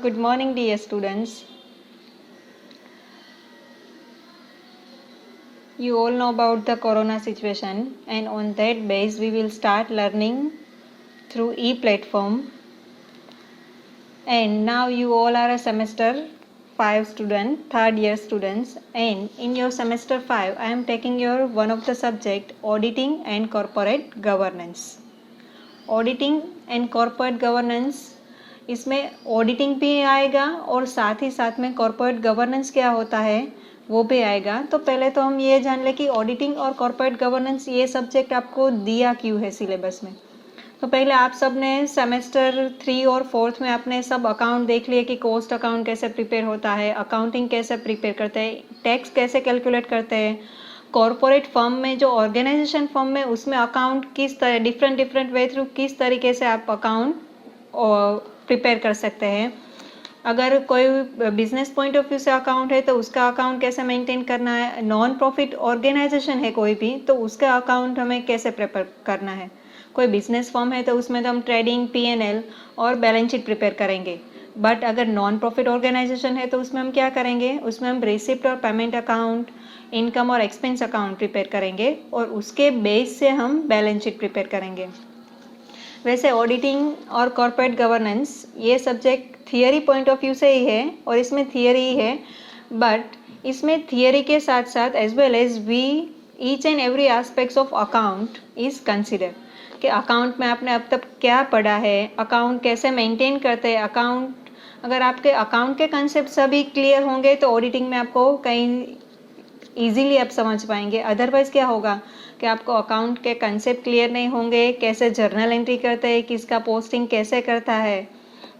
Good morning, dear students. You all know about the corona situation, and on that base we will start learning through e-platform. And now you all are a semester 5 student, third year students, and in your semester 5 I am taking your one of the subject auditing and corporate governance. Auditing and corporate governance, इसमें auditing भी आएगा और साथ ही साथ में corporate governance क्या होता है वो भी आएगा। तो पहले तो हम ये जान लें कि ऑडिटिंग और कॉर्पोरेट गवर्नेंस ये सब्जेक्ट आपको दिया क्यों है सिलेबस में। तो पहले आप सब ने सेमेस्टर 3 और 4th में आपने सब अकाउंट देख लिए कि कॉस्ट अकाउंट कैसे प्रिपेयर होता है, अकाउंटिंग कैसे प्रिपेयर करते हैं, टैक्स कैसे कैलकुलेट करते हैं, कॉर्पोरेट फर्म में जो ऑर्गेनाइजेशन फर्म में उसमें अकाउंट किस तरह डिफरेंट वे थ्रू किस तरीके से आप अकाउंट प्रिपेयर कर सकते हैं। अगर कोई बिजनेस पॉइंट ऑफ व्यू से अकाउंट है तो उसका अकाउंट कैसे मेंटेन करना है, नॉन प्रॉफिट ऑर्गेनाइजेशन है कोई भी तो उसका अकाउंट हमें कैसे प्रिपेयर करना है, कोई बिजनेस फर्म है तो उसमें तो हम ट्रेडिंग, P&L और बैलेंस शीट प्रिपेयर करेंगे। बट अगर नॉन प्रॉफिट ऑर्गेनाइजेशन है तो उसमें हम क्या करेंगे, उसमें हम रिसिप्ट और पेमेंट अकाउंट, इनकम और एक्सपेंस अकाउंट प्रिपेयर करेंगे और उसके बेस से हम बैलेंस शीट प्रिपेयर करेंगे। वैसे ऑडिटिंग और कॉर्पोरेट गवर्नेंस ये subject theory point of view से ही है और इसमें थियरी ही है, बट इसमें थियरी के साथ साथ as well as we each and every aspects of account is consider कि अकाउंट में आपने अब तक क्या पढ़ा है, अकाउंट कैसे मेंटेन करते हैं, अकाउंट अगर आपके अकाउंट के कंसेप्ट सभी क्लियर होंगे तो ऑडिटिंग में आपको कहीं ईजीली आप समझ पाएंगे। अदरवाइज क्या होगा कि आपको अकाउंट के कंसेप्ट क्लियर नहीं होंगे, कैसे जर्नल एंट्री करते हैं, किसका पोस्टिंग कैसे करता है,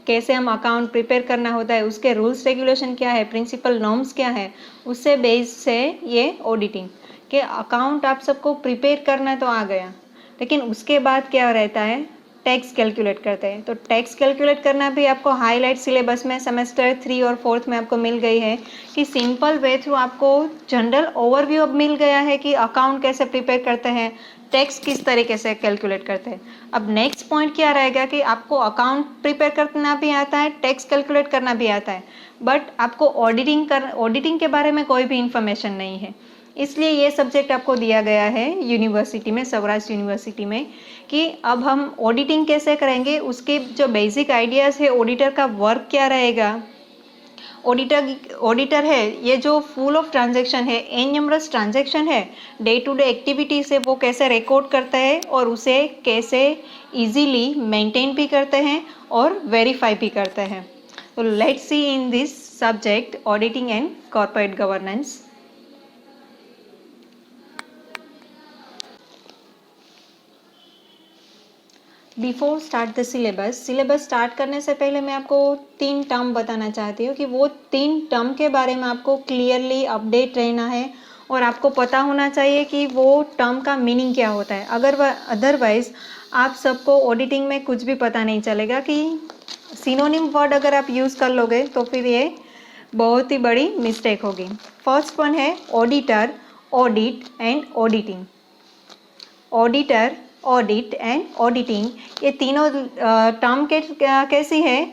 कैसे हम अकाउंट प्रिपेयर करना होता है, उसके रूल्स रेगुलेशन क्या है, प्रिंसिपल नॉर्म्स क्या है, उससे बेस से ये ऑडिटिंग के अकाउंट आप सबको प्रिपेयर करना तो आ गया, लेकिन उसके बाद क्या रहता है, टैक्स कैलकुलेट करते हैं। तो टैक्स कैलकुलेट करना भी आपको हाईलाइट सिलेबस में सेमेस्टर 3 और 4th में आपको मिल गई है कि सिंपल वे थ्रू आपको जनरल ओवरव्यू अब मिल गया है कि अकाउंट कैसे प्रिपेयर करते हैं, टैक्स किस तरीके से कैलकुलेट करते हैं। अब नेक्स्ट पॉइंट क्या रहेगा कि आपको अकाउंट प्रिपेयर करना भी आता है, टैक्स कैलकुलेट करना भी आता है, बट आपको ऑडिटिंग के बारे में कोई भी इंफॉर्मेशन नहीं है। इसलिए ये सब्जेक्ट आपको दिया गया है यूनिवर्सिटी में, सौराष्ट्र यूनिवर्सिटी में, कि अब हम ऑडिटिंग कैसे करेंगे, उसके जो बेसिक आइडियाज़ है, ऑडिटर का वर्क क्या रहेगा। ऑडिटर है ये जो फुल ऑफ ट्रांजैक्शन है, एन्यूमरस ट्रांजैक्शन है, डे टू डे एक्टिविटी से वो कैसे रिकॉर्ड करते हैं और उसे कैसे इजीली मेंटेन भी करते हैं और वेरीफाई भी करते हैं। तो let's see in this subject auditing and corporate governance. Before start the syllabus start करने से पहले मैं आपको 3 टर्म बताना चाहती हूँ कि वो 3 टर्म के बारे में आपको क्लियरली अपडेट रहना है और आपको पता होना चाहिए कि वो टर्म का मीनिंग क्या होता है। अदरवाइज आप सबको ऑडिटिंग में कुछ भी पता नहीं चलेगा कि सिनोनिम वर्ड अगर आप यूज़ कर लोगे तो फिर ये बहुत ही बड़ी मिस्टेक होगी। फर्स्ट वन है auditor, audit and auditing. Auditor, audit and auditing, ये तीनों टर्म कैसी है,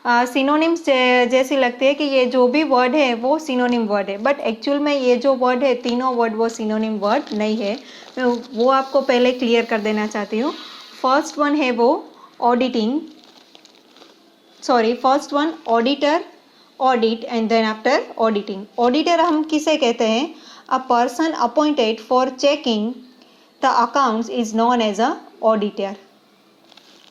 सिनोनिम्स जैसी लगती है कि ये जो भी वर्ड है वो सिनोनिम वर्ड है, बट एक्चुअल में ये जो वर्ड है, तीनों वर्ड वो सिनोनिम वर्ड नहीं है। मैं वो आपको पहले क्लियर कर देना चाहती हूँ। फर्स्ट वन है वो first one auditor, audit and then after auditing. Auditor हम किसे कहते हैं, a person appointed for checking the accounts is known as a auditor.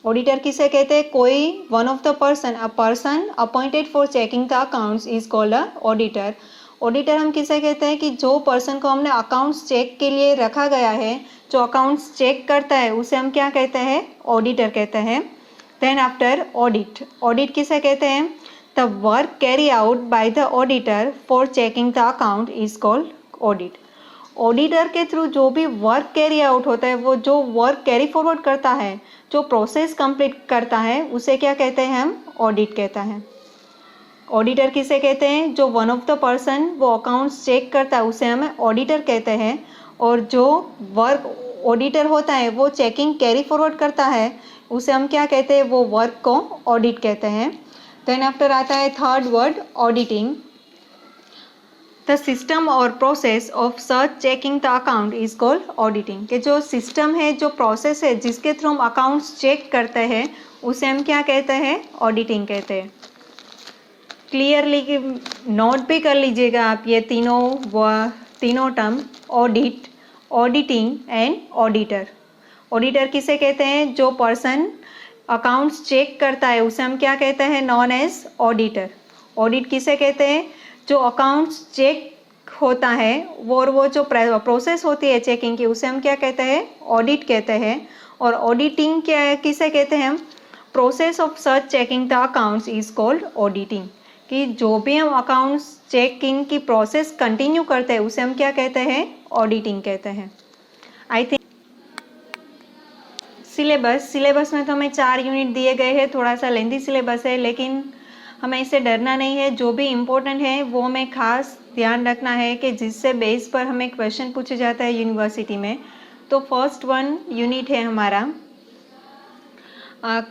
Auditor किसे कहते हैं, कोई one of the person, a person appointed for checking the accounts is called a auditor. Auditor हम किसे कहते हैं कि जो पर्सन को हमने अकाउंट्स चेक के लिए रखा गया है, जो अकाउंट्स चेक करता है, उसे हम क्या कहते हैं, ऑडिटर कहते हैं। देन आफ्टर ऑडिट, ऑडिट किसे कहते हैं, the work carry out by the auditor for checking the account is called audit. Auditor के थ्रू जो भी वर्क कैरी आउट होता है, वो जो वर्क कैरी फॉरवर्ड करता है, जो प्रोसेस कंप्लीट करता है, उसे क्या कहते हैं, हम ऑडिट कहता है। ऑडिटर किसे कहते हैं, जो वन ऑफ द पर्सन वो अकाउंट्स चेक करता है उसे हमें ऑडिटर कहते हैं, और जो वर्क ऑडिटर होता है वो चेकिंग कैरी फॉरवर्ड करता है उसे हम क्या कहते हैं, वो वर्क को ऑडिट कहते हैं। देन आफ्टर आता है third word auditing. The system और process of such checking the account is called auditing. कि जो सिस्टम है, जो प्रोसेस है जिसके थ्रू हम अकाउंट्स चेक करते हैं उसे हम क्या कहते हैं? ऑडिटिंग कहते हैं। क्लियरली नोट भी कर लीजिएगा आप ये तीनों term, audit, auditing and auditor. Auditor किसे कहते हैं? जो पर्सन अकाउंट्स चेक करता है उसे हम क्या कहते हैं? Known as auditor. ऑडिट किसे कहते हैं? जो अकाउंट्स चेक होता है वो जो प्रोसेस होती है चेकिंग की उसे हम क्या कहते हैं? ऑडिट कहते हैं। और ऑडिटिंग क्या किसे कहते हैं हम? Process of such checking the accounts is called auditing. कि जो भी हम अकाउंट्स चेकिंग की प्रोसेस कंटिन्यू करते हैं उसे हम क्या कहते हैं? ऑडिटिंग कहते हैं। आई थिंक सिलेबस में तो हमें 4 यूनिट दिए गए हैं, थोड़ा सा लेंथी सिलेबस है, लेकिन हमें इससे डरना नहीं है। जो भी इम्पोर्टेंट है वो हमें खास ध्यान रखना है कि जिससे बेस पर हमें क्वेश्चन पूछे जाता है यूनिवर्सिटी में। तो फर्स्ट यूनिट है हमारा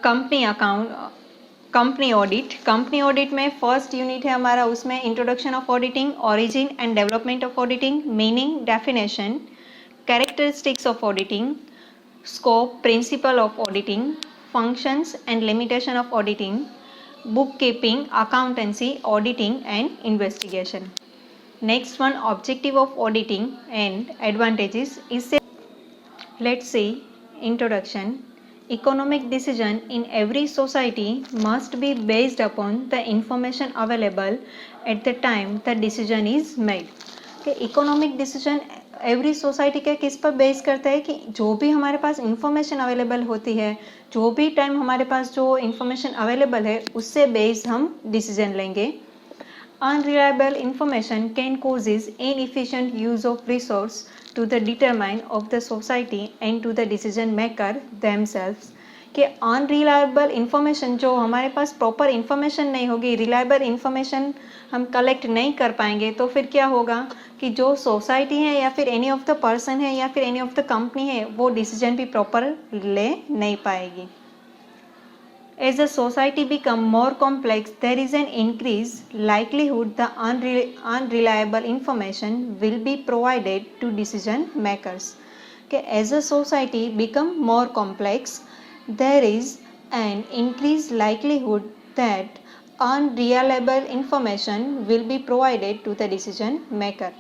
कंपनी ऑडिट। कंपनी ऑडिट में फर्स्ट यूनिट है हमारा, उसमें introduction of auditing, origin and development of auditing, meaning, definition, characteristics of auditing, scope, principle of auditing, functions and limitation of auditing, bookkeeping, accountancy, auditing and investigation. Next one, objective of auditing and advantages is, let's see, introduction. Economic decision in every society must be based upon the information available at the time the decision is made. कि economic decision every society के किस पर base करता है? कि जो भी हमारे पास इंफॉर्मेशन अवेलेबल होती है, जो भी टाइम हमारे पास जो इंफॉर्मेशन अवेलेबल है उससे बेस्ड हम डिसीजन लेंगे। Unreliable information can causes inefficient use of resource to the determine of the society and to the decision maker themselves. कि अनरिलायबल इंफॉर्मेशन, जो हमारे पास प्रॉपर इंफॉर्मेशन नहीं होगी, रिलायबल इंफॉर्मेशन हम कलेक्ट नहीं कर पाएंगे, तो फिर क्या होगा कि जो सोसाइटी है या फिर एनी ऑफ द पर्सन है या फिर एनी ऑफ द कंपनी है वो डिसीजन भी प्रॉपर ले नहीं पाएगी। As the society become more complex, there is an increased likelihood the unreliable information will be provided to decision makers. कि as a society become more complex, there is an increased likelihood that unreliable information will be provided to the decision maker.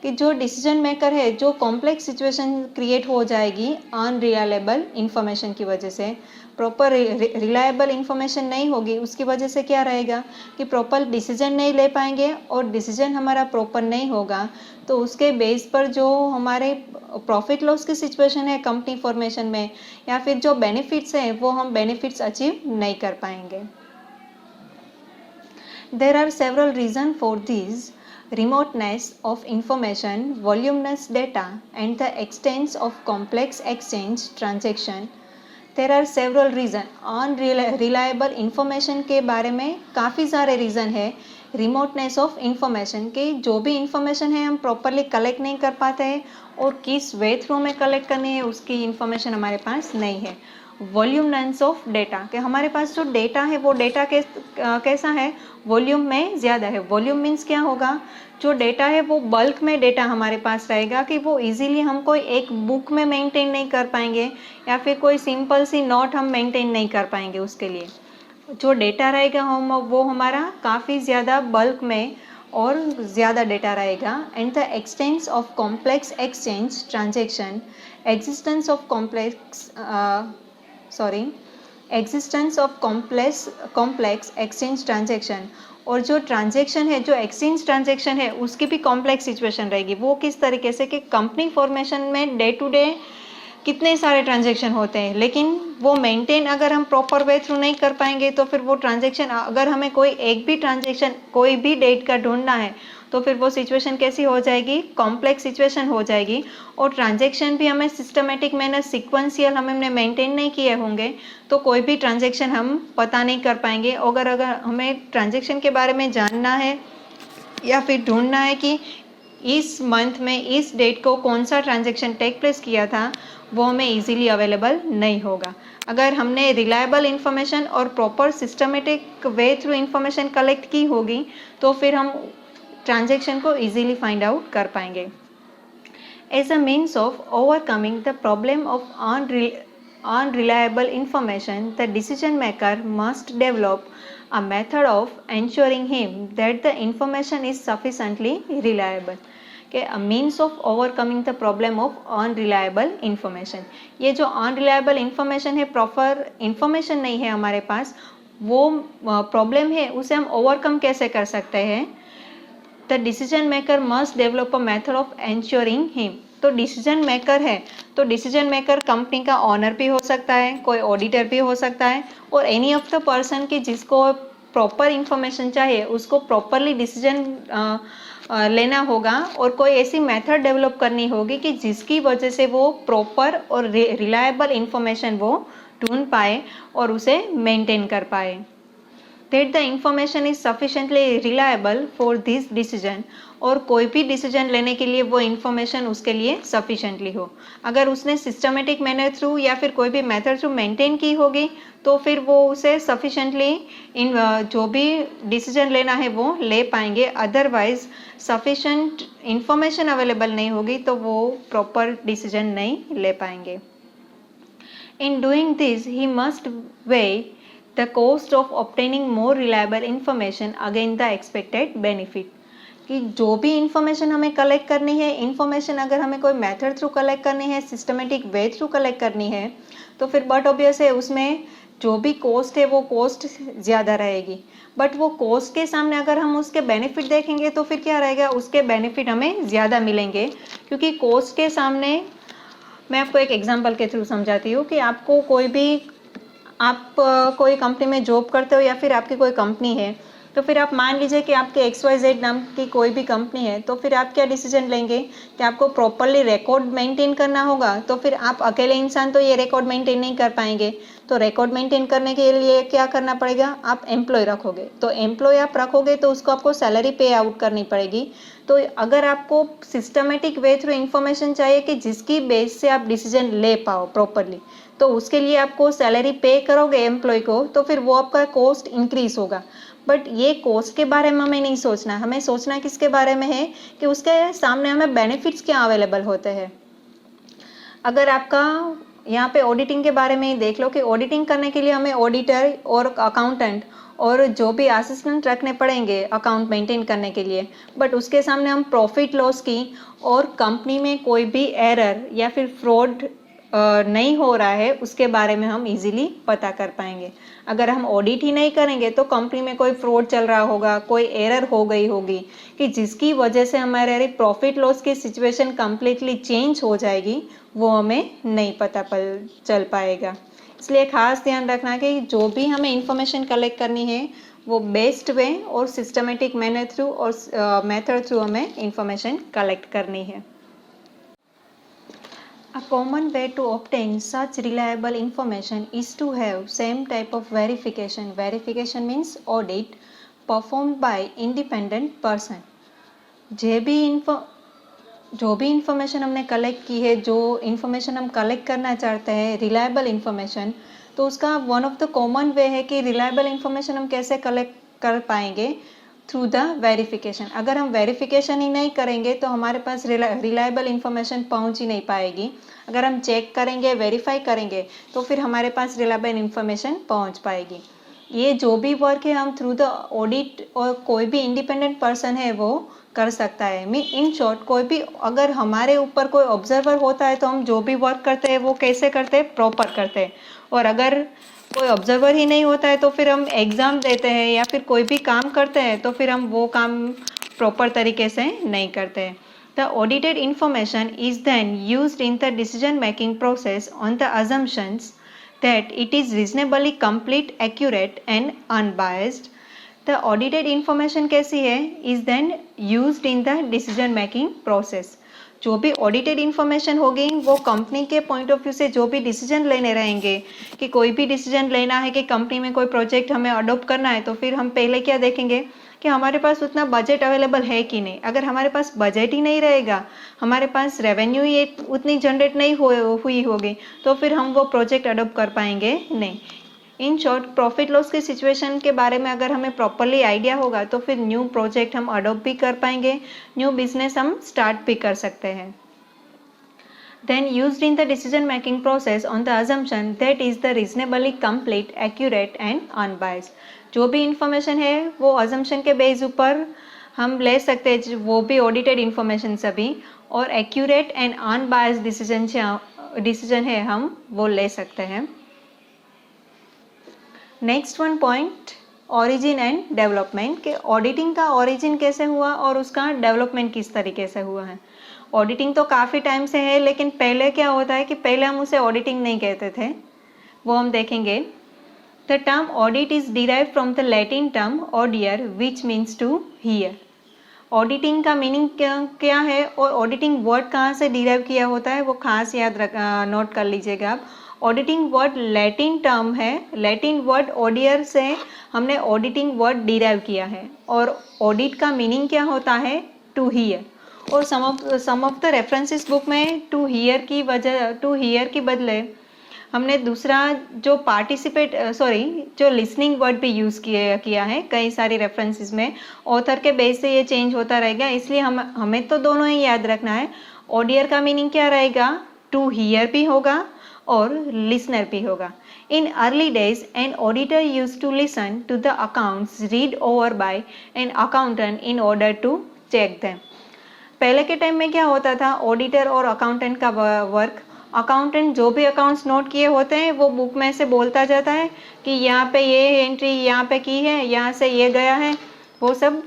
कि जो decision maker है, जो complex situation create हो जाएगी unreliable information की वजह से, प्रॉपर रिलायबल इंफॉर्मेशन नहीं होगी, उसकी वजह से क्या रहेगा कि प्रॉपर डिसीजन नहीं ले पाएंगे, और डिसीजन हमारा प्रॉपर नहीं होगा तो उसके बेस पर जो हमारे प्रॉफिट लॉस की सिचुएशन है कंपनी फॉर्मेशन में, या फिर जो बेनिफिट्स हैं वो हम बेनिफिट्स अचीव नहीं कर पाएंगे। There are several reason for this: remoteness of information, voluminous data, and the extent of complex exchange transaction. There are several reasons. Unreliable information के बारे में काफ़ी सारे रीज़न है। रिमोटनेस ऑफ इंफॉर्मेशन, के जो भी इंफॉर्मेशन है हम प्रॉपरली कलेक्ट नहीं कर पाते हैं, और किस वे थ्रू में कलेक्ट करनी है उसकी इंफॉर्मेशन हमारे पास नहीं है। वॉल्यूमनेस ऑफ डेटा, कि हमारे पास जो डेटा है वो डेटा कैसा है? वॉल्यूम में ज़्यादा है। वॉल्यूम मीन्स क्या होगा? जो डेटा है वो बल्क में डेटा हमारे पास रहेगा, कि वो इजीली हम कोई एक बुक में मेंटेन नहीं कर पाएंगे, या फिर कोई सिंपल सी नोट हम मेंटेन नहीं कर पाएंगे। उसके लिए जो डेटा रहेगा हम वो हमारा काफ़ी ज़्यादा बल्क में और ज़्यादा डेटा रहेगा। And the expanse of complex exchange transaction, existence of complex exchange transaction, और जो ट्रांजेक्शन है, जो एक्सचेंज ट्रांजेक्शन है उसकी भी कॉम्प्लेक्स सिचुएशन रहेगी। वो किस तरीके से कि कंपनी फॉर्मेशन में डे टू डे कितने सारे ट्रांजेक्शन होते हैं, लेकिन वो मेंटेन अगर हम प्रॉपर वे थ्रू नहीं कर पाएंगे तो फिर वो ट्रांजेक्शन, अगर हमें कोई एक भी ट्रांजेक्शन कोई भी डेट का ढूंढना है तो फिर वो सिचुएशन कैसी हो जाएगी? कॉम्प्लेक्स सिचुएशन हो जाएगी। और ट्रांजेक्शन भी हमें सिस्टमेटिक मैनर, सिक्वेंशियल हमने मेंटेन नहीं किए होंगे तो कोई भी ट्रांजेक्शन हम पता नहीं कर पाएंगे। अगर हमें ट्रांजेक्शन के बारे में जानना है या फिर ढूंढना है कि इस मंथ में इस डेट को कौन सा ट्रांजेक्शन टेक प्लेस किया था, वो हमें इजीली अवेलेबल नहीं होगा। अगर हमने रिलायबल इंफॉर्मेशन और proper systematic way through information collect की होगी तो फिर हम ट्रांजैक्शन को इजीली फाइंड आउट कर पाएंगे. As a means of overcoming the problem of unreliable information, the decision maker must develop a method of ensuring him that the information is sufficiently reliable. Okay, a means of overcoming the problem of unreliable information. ये जो unreliable information है, proper information नहीं है हमारे पास, वो problem है, उसे हम ओवरकम कैसे कर सकते हैं? The decision maker must develop a method of ensuring him. तो डिसीजन मेकर है, तो डिसीजन मेकर कंपनी का ऑनर भी हो सकता है, कोई ऑडिटर भी हो सकता है, और एनी ऑफ द पर्सन की जिसको प्रॉपर इंफॉर्मेशन चाहिए उसको प्रॉपरली डिसीजन लेना होगा और कोई ऐसी मेथड डेवलप करनी होगी कि जिसकी वजह से वो प्रॉपर और रिलायबल इंफॉर्मेशन वो ढूंढ पाए और उसे मेंटेन कर पाए. That the information is sufficiently reliable for this decision, और कोई भी डिसीजन लेने के लिए वो इंफॉर्मेशन उसके लिए सफिशेंटली हो. अगर उसने सिस्टमेटिक मैनर थ्रू या फिर कोई भी मेथड थ्रू मेंटेन की होगी तो फिर वो उसे सफिशेंटली इन जो भी डिसीजन लेना है वो ले पाएंगे. अदरवाइज सफिशेंट इंफॉर्मेशन अवेलेबल नहीं होगी तो वो प्रॉपर डिसीजन नहीं ले पाएंगे. In doing this he must weigh the cost of obtaining more reliable information against the expected benefit. कि जो भी इंफॉर्मेशन हमें कलेक्ट करनी है, इंफॉर्मेशन अगर हमें कोई मेथड थ्रू कलेक्ट करनी है, सिस्टमेटिक वे थ्रू कलेक्ट करनी है, तो फिर बट ऑब्वियस है उसमें जो भी कॉस्ट है वो कॉस्ट ज़्यादा रहेगी. बट वो कॉस्ट के सामने अगर हम उसके बेनिफिट देखेंगे तो फिर क्या रहेगा, उसके बेनिफिट हमें ज़्यादा मिलेंगे. क्योंकि कॉस्ट के सामने, मैं आपको एक एग्जाम्पल के थ्रू समझाती हूँ कि आपको कोई भी, आप कोई कंपनी में जॉब करते हो या फिर आपकी कोई कंपनी है, तो फिर आप मान लीजिए कि आपके XYZ नाम की कोई भी कंपनी है, तो फिर आप क्या डिसीजन लेंगे कि आपको प्रॉपरली रिकॉर्ड मेंटेन करना होगा. तो फिर आप अकेले इंसान तो ये रिकॉर्ड मेंटेन नहीं कर पाएंगे, तो रिकॉर्ड मेंटेन करने के लिए क्या करना पड़ेगा, आप एम्प्लॉय रखोगे. तो एम्प्लॉय आप रखोगे तो उसको आपको सैलरी पे आउट करनी पड़ेगी. तो अगर आपको सिस्टमेटिक वे थ्रू इंफॉर्मेशन चाहिए कि जिसकी बेस से आप डिसीजन ले पाओ प्रॉपरली, तो उसके लिए आपको सैलरी पे करोगे एम्प्लॉय को, तो फिर वो आपका कॉस्ट इंक्रीज होगा. बट ये कॉस्ट के बारे में हमें नहीं सोचना, हमें सोचना किसके बारे में है कि उसके सामने हमें बेनिफिट्स क्या अवेलेबल होते हैं. अगर आपका यहाँ पे ऑडिटिंग के बारे में ही देख लो कि ऑडिटिंग करने के लिए हमें ऑडिटर और अकाउंटेंट और जो भी असिस्टेंट रखने पड़ेंगे अकाउंट मेंटेन करने के लिए. बट उसके सामने हम प्रॉफिट लॉस की और कंपनी में कोई भी एरर या फिर फ्रॉड नहीं हो रहा है उसके बारे में हम इजीली पता कर पाएंगे. अगर हम ऑडिट ही नहीं करेंगे तो कंपनी में कोई फ्रॉड चल रहा होगा, कोई एरर हो गई होगी कि जिसकी वजह से हमारे प्रॉफिट लॉस की सिचुएशन कम्प्लीटली चेंज हो जाएगी, वो हमें नहीं पता चल पाएगा. इसलिए खास ध्यान रखना कि जो भी हमें इंफॉर्मेशन कलेक्ट करनी है वो बेस्ट वे और सिस्टमेटिक मैनर थ्रू और मेथड थ्रू हमें इंफॉर्मेशन कलेक्ट करनी है. A common way to obtain such reliable information is to have same type of verification. Verification means audit performed by independent person. जो भी information हमने collect की है, जो इंफॉर्मेशन हम कलेक्ट करना चाहते हैं, रिलायबल इंफॉर्मेशन, तो उसका वन ऑफ द कॉमन वे है कि रिलायबल इंफॉर्मेशन हम कैसे कलेक्ट कर पाएंगे, थ्रू द वेरिफिकेशन. अगर हम वेरिफिकेशन ही नहीं करेंगे तो हमारे पास रिलायबल इंफॉर्मेशन पहुंच ही नहीं पाएगी. अगर हम चेक करेंगे, वेरीफाई करेंगे तो फिर हमारे पास रिलायबल इंफॉर्मेशन पहुंच पाएगी. ये जो भी वर्क है हम थ्रू द ऑडिट और कोई भी इंडिपेंडेंट पर्सन है वो कर सकता है. इन शॉर्ट, कोई भी अगर हमारे ऊपर कोई ऑब्जर्वर होता है तो हम जो भी वर्क करते हैं वो कैसे करते हैं, प्रॉपर करते हैं. और अगर कोई ऑब्जर्वर ही नहीं होता है तो फिर हम एग्ज़ाम देते हैं या फिर कोई भी काम करते हैं तो फिर हम वो काम प्रॉपर तरीके से नहीं करते हैं. The audited information is then used in the decision making process on the assumptions that it is reasonably complete, accurate and unbiased. The audited information कैसी है, is then used in the decision making process. जो भी audited information होगी वो company के point of view से जो भी डिसीजन लेने रहेंगे कि कोई भी डिसीजन लेना है कि कंपनी में कोई प्रोजेक्ट हमें अडॉप्ट करना है, तो फिर हम पहले क्या देखेंगे कि हमारे पास उतना बजट अवेलेबल है कि नहीं। अगर हमारे पास बजट ही नहीं रहेगा, हमारे पास रेवेन्यू ही उतनी जनरेट नहीं हुई होगी, तो फिर हम वो प्रोजेक्ट अडॉप्ट कर पाएंगे नहीं। इन शॉर्ट, प्रॉफिट लॉस की सिचुएशन के बारे में अगर हमें प्रॉपरली आइडिया होगा तो फिर न्यू प्रोजेक्ट हम अडॉप्ट भी कर पाएंगे, न्यू बिजनेस हम स्टार्ट भी कर सकते हैं। Then used in the decision making process on the assumption that is the reasonably complete, accurate and unbiased. जो भी इंफॉर्मेशन है वो अजम्पशन के बेस ऊपर हम ले सकते हैं, वो भी ऑडिटेड इंफॉर्मेशन सभी, और एक्यूरेट एंड अनबायस्ड डिसीजन है हम वो ले सकते हैं। Next one point, origin and development, के ऑडिटिंग का ओरिजिन कैसे हुआ और उसका डेवलपमेंट किस तरीके से हुआ है। ऑडिटिंग तो काफ़ी टाइम से है, लेकिन पहले क्या होता है कि पहले हम उसे ऑडिटिंग नहीं कहते थे, वो हम देखेंगे। The term audit is derive from the Latin term audire which means to hear. Auditing का मीनिंग क्या है और ऑडिटिंग वर्ड कहाँ से डिराइव किया होता है वो खास याद नोट कर लीजिएगा आप। ऑडिटिंग वर्ड लैटिन टर्म है, लैटिन वर्ड ऑडियर से हमने ऑडिटिंग वर्ड डिराइव किया है, और ऑडिट का मीनिंग क्या होता है, टू हियर। और सम ऑफ द रेफरेंसेस बुक में टू हियर की बदले हमने दूसरा जो जो लिसनिंग वर्ड भी यूज़ किया है कई सारी रेफरेंसेस में। ऑथर के बेस से ये चेंज होता रहेगा, इसलिए हमें तो दोनों ही याद रखना है। ऑडियर का मीनिंग क्या रहेगा, टू हियर भी होगा और लिसनर भी होगा। In early days an auditor use to listen to the accounts read over by an accountant in order to check them. पहले के टाइम में क्या होता था, ऑडिटर और अकाउंटेंट का वर्क, अकाउंटेंट जो भी अकाउंट्स नोट किए होते हैं वो बुक में से बोलता जाता है कि यहाँ पे ये एंट्री यहाँ पे की है, यहाँ से ये गया है, वो सब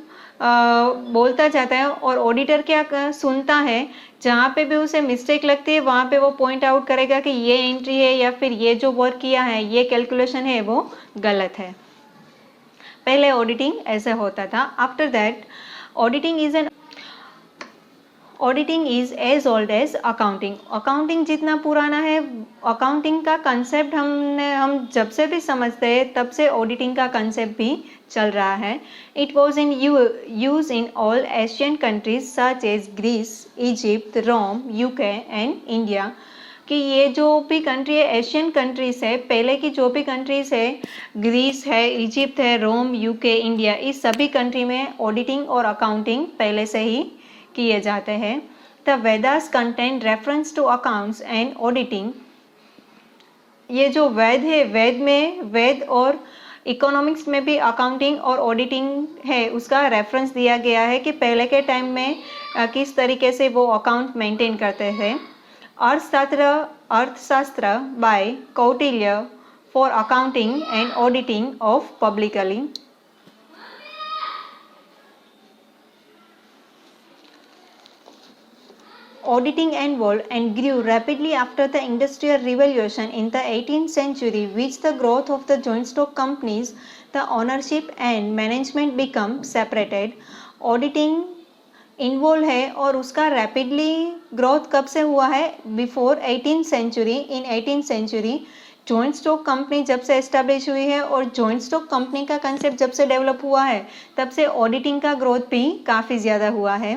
बोलता जाता है। और ऑडिटर क्या सुनता है, जहाँ पे भी उसे मिस्टेक लगती है वहाँ पे वो पॉइंट आउट करेगा कि ये एंट्री है या फिर ये जो वर्क किया है, ये कैलकुलेशन है वो गलत है। पहले ऑडिटिंग ऐसे होता था। After that auditing is as old as accounting. Accounting जितना पुराना है, अकाउंटिंग का कंसेप्ट हम जब से भी समझते हैं तब से ऑडिटिंग का कंसेप्ट भी चल रहा है। It was in use in all Asian countries such as Greece, Egypt, Rome, UK and India. कि ये जो भी कंट्री है, एशियन कंट्रीज है, पहले की जो भी कंट्रीज है, ग्रीस है, इजिप्ट है, रोम, यूके, इंडिया, इस सभी कंट्री में ऑडिटिंग और अकाउंटिंग पहले से ही किए जाते हैं। The Vedas content reference to accounts and auditing. ये जो वेद है, वेद और इकोनॉमिक्स में भी अकाउंटिंग और ऑडिटिंग है, उसका रेफरेंस दिया गया है कि पहले के टाइम में किस तरीके से वो अकाउंट मेंटेन करते थे। Arthashastra by Kautilya for accounting and auditing of publicly. Auditing evolved and grew rapidly after the Industrial Revolution in the 18th century, with the growth of the joint stock companies, the ownership and management become separated. Auditing involve है और उसका rapidly growth कब से हुआ है, before 18th century। इन 18th century joint stock company जब से establish हुई है और जॉइंट स्टॉक कंपनी का कंसेप्ट जब से डेवलप हुआ है, तब से ऑडिटिंग का ग्रोथ भी काफ़ी ज़्यादा हुआ है।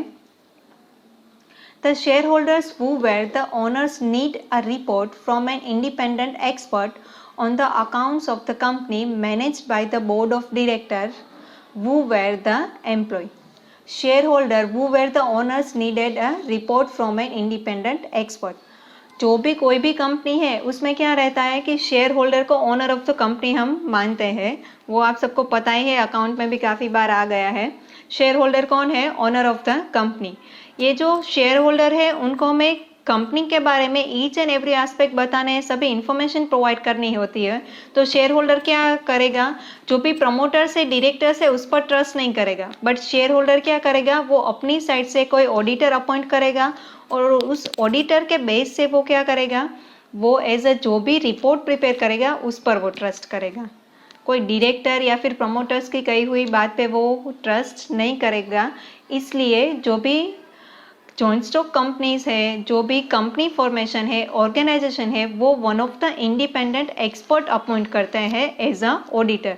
The shareholders who were the owners need a report from an independent expert on the accounts of the company managed by the board of directors who were the employee. Shareholder who were the owners needed a report from an independent expert. जो भी कोई भी company है उसमें क्या रहता है कि शेयर होल्डर को ओनर ऑफ द कंपनी हम मानते हैं, वो आप सबको पता ही है, अकाउंट में भी काफ़ी बार आ गया है। शेयर होल्डर कौन है, ओनर ऑफ द कंपनी। ये जो शेयर होल्डर है उनको हमें कंपनी के बारे में ईच एंड एवरी एस्पेक्ट बताने, सभी इंफॉर्मेशन प्रोवाइड करनी होती है। तो शेयर होल्डर क्या करेगा, जो भी प्रमोटर्स है, डायरेक्टर्स है, उस पर ट्रस्ट नहीं करेगा, बट शेयर होल्डर क्या करेगा, वो अपनी साइड से कोई ऑडिटर अपॉइंट करेगा और उस ऑडिटर के बेस से वो क्या करेगा, वो एज अ जो भी रिपोर्ट प्रिपेयर करेगा उस पर वो ट्रस्ट करेगा। कोई डायरेक्टर या फिर प्रमोटर्स की कही हुई बात पे वो ट्रस्ट नहीं करेगा। इसलिए जो भी जॉइंट स्टॉक कंपनीज है, जो भी कंपनी फॉर्मेशन है, ऑर्गेनाइजेशन है, वो one of the independent expert appoint करते हैं एज अ ऑडिटर,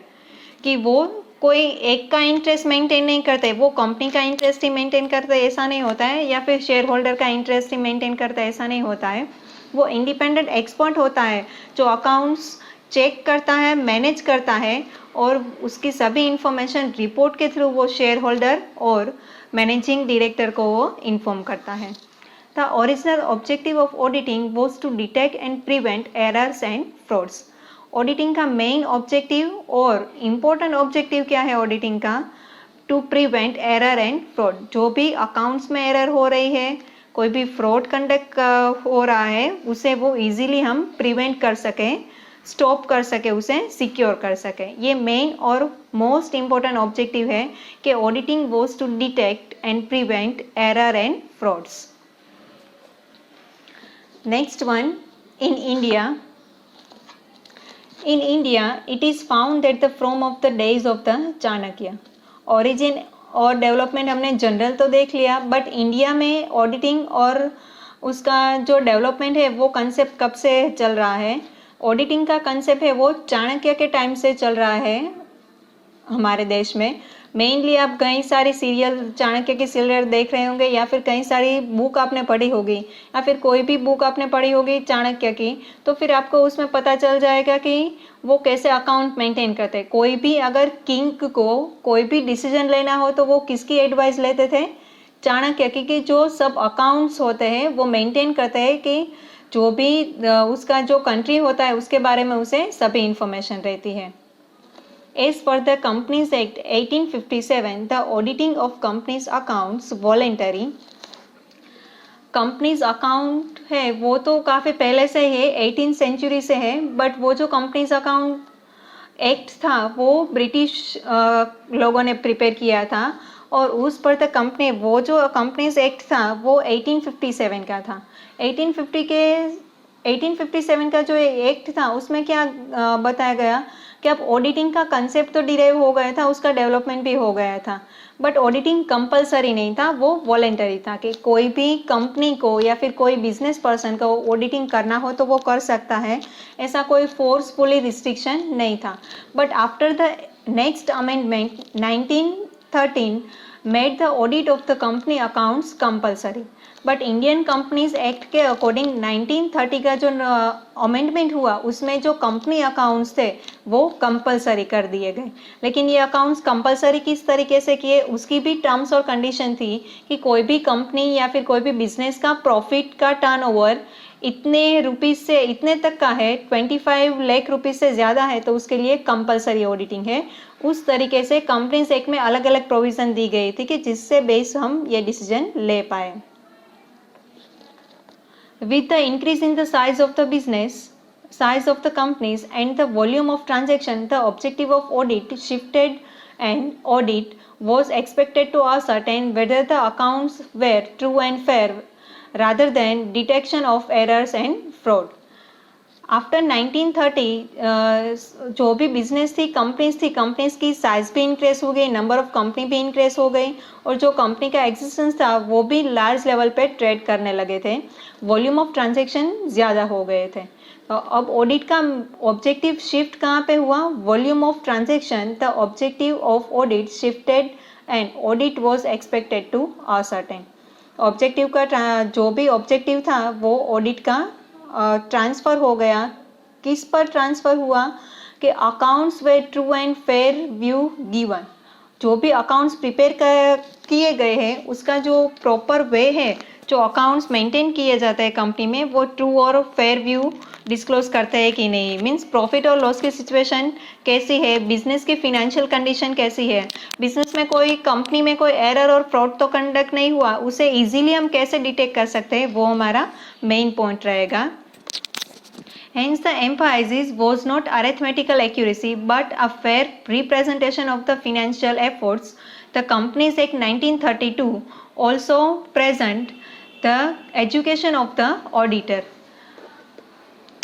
कि वो कोई एक का इंटरेस्ट मेंटेन नहीं करते, वो कंपनी का इंटरेस्ट ही मेंटेन करते, ऐसा नहीं होता है, या फिर शेयर होल्डर का इंटरेस्ट ही मेंटेन करता है, ऐसा नहीं होता है। वो इंडिपेंडेंट एक्सपर्ट होता है जो अकाउंट्स चेक करता है, मैनेज करता है, और उसकी सभी इंफॉर्मेशन रिपोर्ट के थ्रू वो शेयर होल्डर और मैनेजिंग डायरेक्टर को वो इन्फॉर्म करता है। The original objective of auditing was to detect and prevent errors and frauds. Auditing का मेन ऑब्जेक्टिव और इम्पोर्टेंट ऑब्जेक्टिव क्या है ऑडिटिंग का? To prevent error and fraud. जो भी अकाउंट्स में एरर हो रही है, कोई भी फ्रॉड कंडक्ट हो रहा है, उसे वो इजीली हम प्रिवेंट कर सकें, स्टॉप कर सके, उसे सिक्योर कर सके। ये मेन और मोस्ट इम्पोर्टेंट ऑब्जेक्टिव है कि auditing was to detect and prevent error and frauds. Next one, in India it is found that the from of the days of the Chanakya. Origin और डेवलपमेंट हमने general तो देख लिया, but India में auditing और उसका जो डेवलपमेंट है वो कंसेप्ट कब से चल रहा है? ऑडिटिंग का कंसेप्ट है वो चाणक्य के टाइम से चल रहा है हमारे देश में। मेनली आप कई सारी सीरियल, चाणक्य की सीरियल देख रहे होंगे, या फिर कई सारी बुक आपने पढ़ी होगी, या फिर कोई भी बुक आपने पढ़ी होगी चाणक्य की, तो फिर आपको उसमें पता चल जाएगा कि वो कैसे अकाउंट मेंटेन करते हैं। कोई भी अगर किंग को कोई भी डिसीजन लेना हो तो वो किसकी एडवाइस लेते थे? चाणक्य की, कि जो सब अकाउंट्स होते हैं वो मेंटेन करते हैं, कि जो भी उसका जो कंट्री होता है उसके बारे में उसे सभी इंफॉर्मेशन रहती है। As per the Companies Act 1857, the auditing of companies accounts voluntary। Companies account है वो तो काफ़ी पहले से है, 18th सेंचुरी से है, बट वो जो कंपनीज अकाउंट एक्ट था वो ब्रिटिश लोगों ने प्रिपेयर किया था, और उस पर द कंपनी, वो जो कंपनीज एक्ट था वो 1857 का था। 1857 का जो एक्ट था उसमें क्या बताया गया कि अब ऑडिटिंग का कंसेप्ट तो डिराइव हो गया था, उसका डेवलपमेंट भी हो गया था, बट ऑडिटिंग कंपलसरी नहीं था, वो वॉलेंटरी था, कि कोई भी कंपनी को या फिर कोई बिजनेस पर्सन को ऑडिटिंग करना हो तो वो कर सकता है, ऐसा कोई फोर्सफुली रिस्ट्रिक्शन नहीं था। But after the next amendment 1913 made the audit of the company accounts compulsory. But Indian companies act के अकॉर्डिंग 1930 का जो अमेंडमेंट हुआ उसमें जो कंपनी अकाउंट्स थे वो कंपलसरी कर दिए गए। लेकिन ये अकाउंट्स कंपलसरी किस तरीके से किए, उसकी भी टर्म्स और कंडीशन थी कि कोई भी कंपनी या फिर कोई भी बिजनेस का प्रॉफिट का टर्नओवर इतने रुपीज़ से इतने तक का है, 25 लाख रुपीज़ से ज़्यादा है, तो उसके लिए कंपलसरी ऑडिटिंग है। उस तरीके से कंपनीज एक्ट में अलग अलग प्रोविज़न दी गई थी कि जिससे बेस हम ये डिसीजन ले पाए। With the increase in the size of the business, size of the companies and the volume of transaction, the objective of audit shifted, and audit was expected to ascertain whether the accounts were true and fair rather than detection of errors and fraud. After 1930 जो भी business थी, companies की size भी increase हो गई, number of company भी increase हो गई, और जो कंपनी का एग्जिस्टेंस था वो भी लार्ज लेवल पे ट्रेड करने लगे थे, वॉल्यूम ऑफ ट्रांजैक्शन ज़्यादा हो गए थे। तो अब ऑडिट का ऑब्जेक्टिव शिफ्ट कहाँ पे हुआ? Volume of transaction, the objective of audit shifted and audit was expected to ascertain. Objective का जो भी ऑब्जेक्टिव था वो ऑडिट का ट्रांसफ़र हो गया। किस पर ट्रांसफ़र हुआ? कि accounts way true and fair view given. जो भी अकाउंट्स प्रिपेयर किए गए हैं उसका जो प्रॉपर वे है, जो अकाउंट्स मेंटेन किए जाते हैं कंपनी में, वो ट्रू और फेयर व्यू डिस्क्लोज करते हैं कि नहीं। मीन्स प्रॉफिट और लॉस की सिचुएशन कैसी है, बिजनेस की फिनेंशियल कंडीशन कैसी है, बिजनेस में कोई कंपनी में कोई एरर और फ्रॉड तो कंडक्ट नहीं हुआ, उसे इजीली हम कैसे डिटेक्ट कर सकते हैं, वो हमारा मेन पॉइंट रहेगा। Hence, the emphasis was not arithmetical accuracy but a fair representation of the financial efforts. The Companies Act 1932 also present the education of the auditor.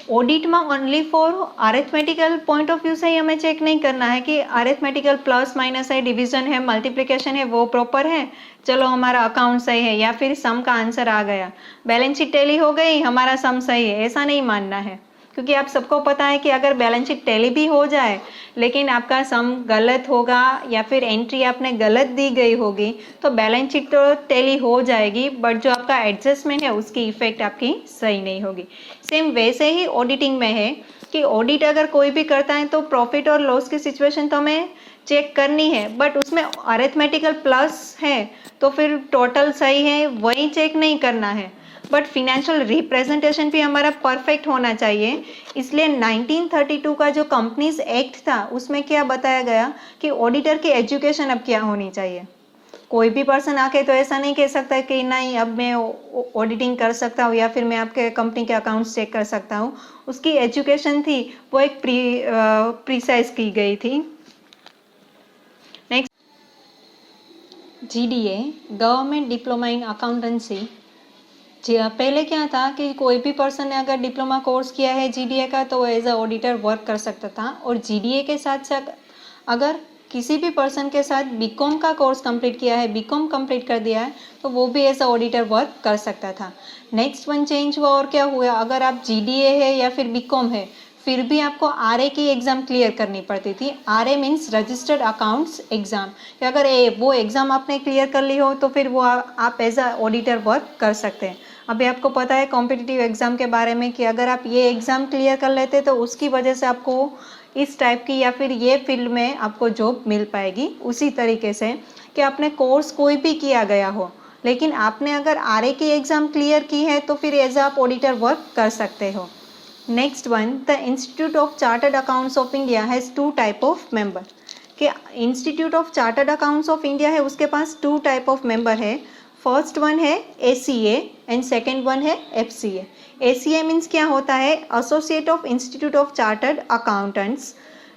Audit में only for arithmetical point of view से ही हमें check नहीं करना है कि arithmetical plus minus है, division है, मल्टीप्लिकेशन है, वो प्रॉपर है, चलो हमारा अकाउंट सही है, या फिर सम का आंसर आ गया, बैलेंस शीट टैली हो गई, हमारा सम सही है, ऐसा नहीं मानना है। क्योंकि आप सबको पता है कि अगर बैलेंस शीट टैली भी हो जाए लेकिन आपका सम गलत होगा या फिर एंट्री आपने गलत दी गई होगी तो बैलेंस शीट तो टैली हो जाएगी, बट जो आपका एडजस्टमेंट है उसकी इफेक्ट आपकी सही नहीं होगी। सेम वैसे ही ऑडिटिंग में है कि ऑडिट अगर कोई भी करता है तो प्रॉफिट और लॉस की सिचुएशन तो हमें चेक करनी है, बट उसमें अरिथमेटिकल प्लस है तो फिर टोटल सही है वही चेक नहीं करना है, बट फिनेंशियल रिप्रेजेंटेशन भी हमारा परफेक्ट होना चाहिए। इसलिए 1932 का जो कंपनीज एक्ट था उसमें क्या बताया गया कि ऑडिटर की एजुकेशन अब क्या होनी चाहिए। कोई भी पर्सन आके तो ऐसा नहीं कह सकता कि नहीं अब मैं ऑडिटिंग कर सकता हूँ या फिर मैं आपके कंपनी के अकाउंट्स चेक कर सकता हूँ। उसकी एजुकेशन थी वो एक प्रीसाइज की गई थी। Next, GDA government diploma in accountancy. पहले क्या था कि कोई भी पर्सन ने अगर डिप्लोमा कोर्स किया है GDA का तो वो एज अ ऑडिटर वर्क कर सकता था, और GDA के साथ साथ अगर किसी भी पर्सन के साथ BCom का कोर्स कंप्लीट किया है, BCom कंप्लीट कर दिया है तो वो भी एज अ ऑडिटर वर्क कर सकता था। नेक्स्ट वन चेंज हुआ और क्या हुआ, अगर आप GDA है या फिर BCom है फिर भी आपको RA की एग्ज़ाम क्लियर करनी पड़ती थी। RA means registered accounts exam, कि अगर वो एग्ज़ाम आपने क्लियर कर ली हो तो फिर वो आप एज अ ऑडिटर वर्क कर सकते हैं। अभी आपको पता है कॉम्पिटिटिव एग्ज़ाम के बारे में कि अगर आप ये एग्ज़ाम क्लियर कर लेते तो उसकी वजह से आपको इस टाइप की या फिर ये फील्ड में आपको जॉब मिल पाएगी। उसी तरीके से कि आपने कोर्स कोई भी किया गया हो लेकिन आपने अगर RA की एग्ज़ाम क्लियर की है तो फिर एज आप ऑडिटर वर्क कर सकते हो। Next one, the institute of chartered accounts of India has 2 type of member. कि institute of chartered accounts of India है उसके पास 2 टाइप ऑफ मेंबर है। फर्स्ट वन है ACA एंड सेकेंड वन है FCA। ACA मीन्स क्या होता है, associate of institute of chartered accountants.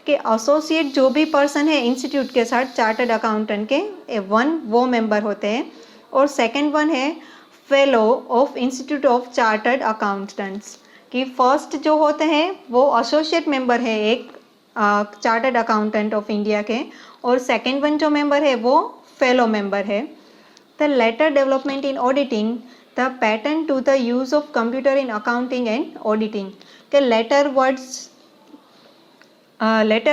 के एसोसिएट जो भी पर्सन है इंस्टीट्यूट के साथ चार्टर्ड अकाउंटेंट के वो मेंबर होते हैं, और सेकेंड वन है fellow of institute of chartered accountants. कि फर्स्ट जो होते हैं वो एसोसिएट मेंबर है एक चार्टर्ड अकाउंटेंट ऑफ इंडिया के, और सेकेंड वन जो मेंबर है वो फेलो मेंबर है। The later development in auditing, the pattern to the use of computer in accounting and auditing। के लेटर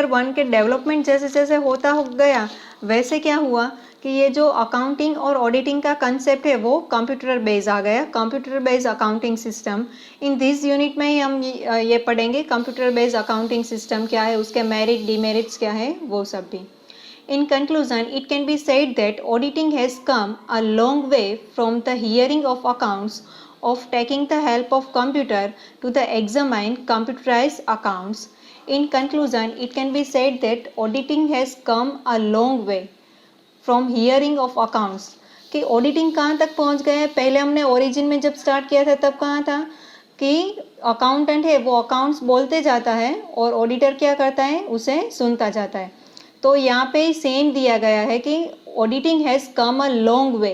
वन के डेवलपमेंट जैसे जैसे होता हो गया वैसे क्या हुआ कि ये जो अकाउंटिंग और ऑडिटिंग का कंसेप्ट है वो कंप्यूटर बेस्ड आ गया, computer based accounting system. In this unit में ही हम ये पढ़ेंगे कंप्यूटर बेस्ड अकाउंटिंग सिस्टम क्या है, उसके मेरिट डिमेरिट्स क्या है, वो सब भी। In conclusion, it can be said that auditing has come a long way from the hearing of accounts of taking the help of computer to the examine computerized accounts. In conclusion, it can be said that auditing has come a long way from hearing of accounts। कि auditing कहाँ तक पहुँच गए हैं, पहले हमने origin में जब स्टार्ट किया था तब कहाँ था कि अकाउंटेंट है वो अकाउंट्स बोलते जाता है और ऑडिटर क्या करता है उसे सुनता जाता है। तो यहाँ पे सेम दिया गया है कि auditing has come a long way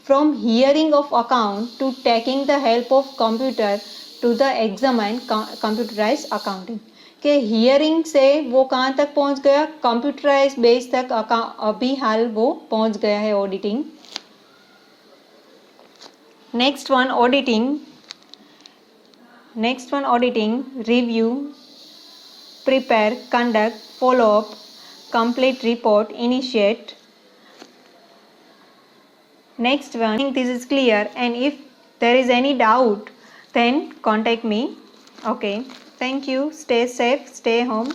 from hearing of account to taking the help of computer to the examine computerise accounting. के हियरिंग से वो कहाँ तक पहुँच गया, कंप्यूटराइज बेस तक अभी हाल वो पहुँच गया है auditing. Next one auditing, review, prepare, conduct, follow up, complete report, initiate। Next one, I think this is clear, and if there is any doubt then contact me. Okay, thank you, stay safe, stay home.